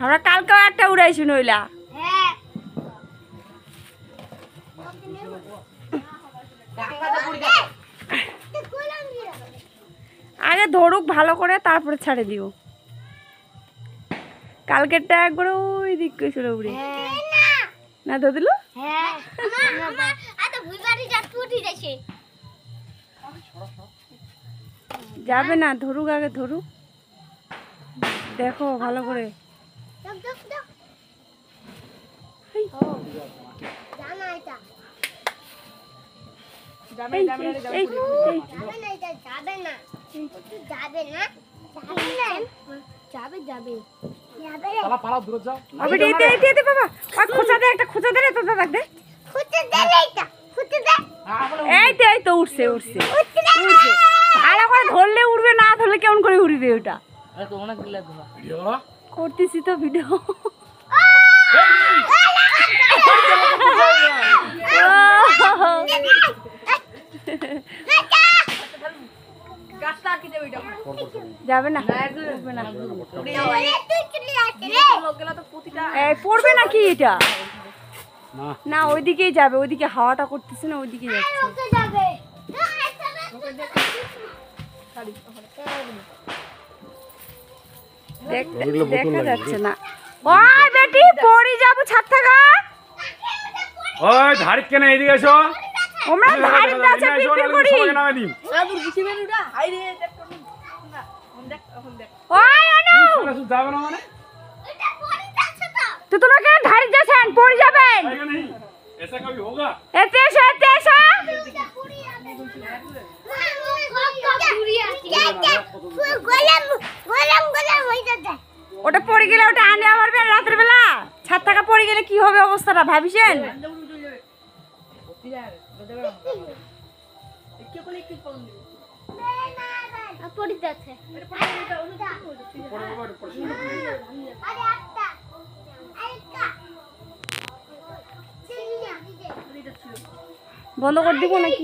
আমরা কালকেও একটা উড়াইছি নইলা। আগে ধরুক ভালো করে তারপরে ছাড়ে দিও। কালকেরটা একবার ওই দিক গেছিল উড়ে না ধর দিল। যাবে না, ধরুক আগে ধরুক, দেখো ভালো করে। এই তো উঠছে উঠছে উঠছে, ভালো করে ধরলে উঠবে, না ধরলে কেমন করে উড়বে ওটা। করতেছি তো ভিডিও। যাবে না, পড়বে নাকি এটা? না ওইদিকেই যাবে, ওইদিকে হাওয়াটা করতেছে না, ওইদিকে যাচ্ছে। দেখা যাচ্ছে না। ওই বেটি পড়ি যাবো ছাদ থেকে। ওই ধারে কেন এদিকে এসো। আমরা ধারে আছে পিপিল করি। ওই আনো যাবে না মানে তো তোমাকে ধারে যাচ্ছেন পড়ে যাবেন। ऐसा कभी होगा? এতে এসো এতে এসো। ওটা পড়ে গেলে ওটা আনে পারবেন রাতের বেলা? ছাদ থেকে পড়ে গেলে কি হবে অবস্থাটা ভাবিছেন? বন্ধ করে দিব নাকি?